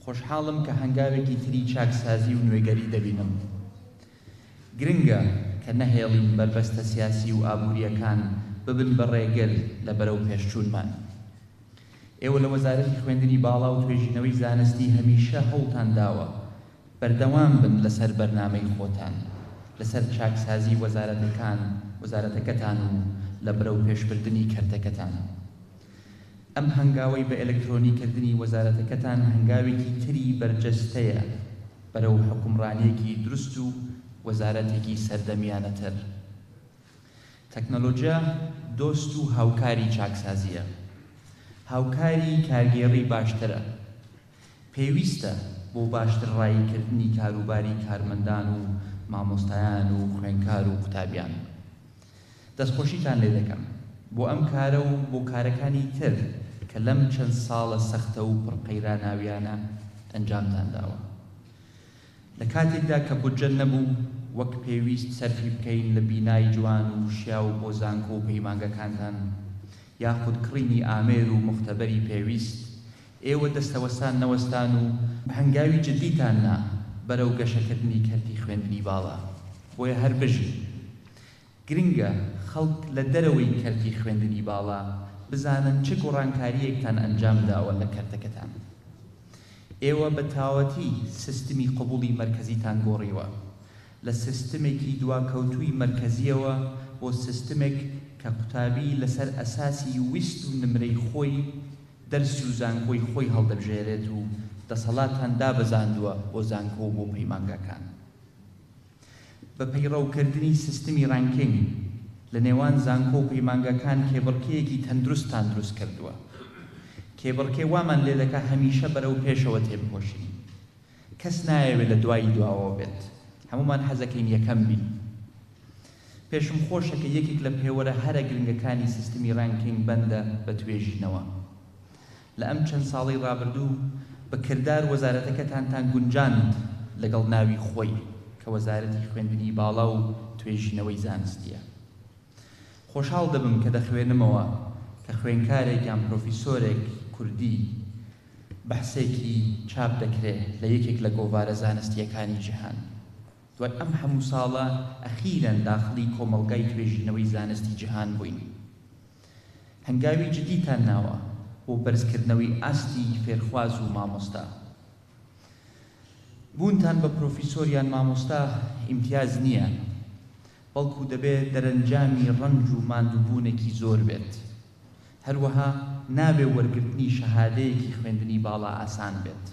خۆشحاڵم کە هەنگاوێکی تری چاکسازی و نوێگەری دەبینم. گرنگە کە نەهێڵین بربەستە سیاسی و ئابوووریەکان ببن بە ڕێگەر لە بەرەو پێشچوونمان. ئێوە لە وەزارەتی خوێندنی باڵا و توێژینەوەی زانستی هەمیشە هەوڵتان داوە بەردەوام بن لەسەر بەرنامەی خۆتان، لەسەر چاکسازی وەزارەتەکەتان و لە بەرەو پێشبردننی کەرتەکەتان. ئەم هەنگاوەی بە ئەلکترۆنیکردنی وەزارەتەکەتان هەنگاوێکی تری بەرجەستەیە بەرەو حکومڕانیەکی دروست و وەزارەتێکی سەردەمیانەتر. تەکنۆلۆژیا دۆست و هاوکاری چاکسازیە، هاوکاری کارگێڕی باشترە. پێویستە بۆ باشتر ڕایکردنی کاروباری کارمەندان و مامۆستایان و خوێندکار و قوتابیان. دەستخۆشیتان لێ دەکەم بۆ ئەم کارە و بۆ کارەکانی تر کە لەم چەند ساڵە سەختە و پڕقەیراناویانە ئەنجامتان داوە. لە کاتێکدا کە بودجە نەبوو وەک پێویست سەرفی بکەین لە بینای جوان و شیا و بۆ زانکۆ و پەیمانگەکانتان یاخود کڕینی ئامێر و مختەبەری پێویست، ئێوە دەستەوەستان نەوەستان و بە هەنگاوی جددیتان نا بەرەو گەشەکردنی کەرتی خوێندنی باڵا. بۆیە هەر بژین. گرنگە خەڵک لە دەرەوەی کەرتی خوێندنی باڵا بزانن چ گۆڕانکاریەکتان ئەنجام داوە لە کەرتەکەتان. ئێوە بە تاوەتی سیستمی قبوڵی مەرکەزیتان گۆڕیوە، لە سیستمێکی دواکەوتووی مەرکەزیەوە بۆ سیستمێک کە قوتابی لەسەر ئەساسی ویست و نمرەی خۆی دەرسی و زانکۆی خۆی هەڵدەبژێرێت و دەسەڵاتان دابەزاندووە بۆ زانکۆ و بۆ پەیمانگەکان. بە پەیڕەوکردنی سیستمی ڕانکینگ لە نێوان زانکۆ و پەیمانگەکان کێبڕکەیەکی تەندروستان دروست کردووە. کێبڕکێ وامان لێ دەکا هەمیشە بەرەو پێشەوە تێبخۆشین. کەس نایەوێت لە دوایی دواوە بێت، هەمومان حەزەکەین یەکەم بین. پێشم خۆشە کە یەکێک لە پێوەرە هەرە گرنگەکانی سیستمی ڕانکینگ بەندە بە توێژینەوە. لە ئەم چەند ساڵی ڕابردوو بە کردار وەزارەتەکەتانتان گونجاند لەگەڵ ناوی خۆی کە وەزارەتی خوێندنی باڵا و توێژینەوەی زانستیە. خۆشحاڵ دەبم کە دەخوێنمەوە کە خوێندکارێک یان پرۆفیسۆرێک کوردی بەحسێکی چاپ دەکرێت لە یەکێک لە گۆڤارە زانستیەکانی جیهان. دوای ئەم هەموو ساڵە ئەخیرەن داخڵی کۆمەڵگای توێژینەوەی زانستی جیهان بووین. هەنگاوی جددیتان ناوە بۆ بەرزکردنەوەی ئاستی فێرخواز و مامۆستا. بوونتان بە پرۆفیسۆر یان مامۆستا ئیمتیاز نییە، بەڵکو دەبێت دەرەنجامی ڕەنج و ماندووبوونێکی زۆر بێت. هەروەها نابێ وەرگرتنی شەهادەیەکی خوێندنی باڵا ئاسان بێت.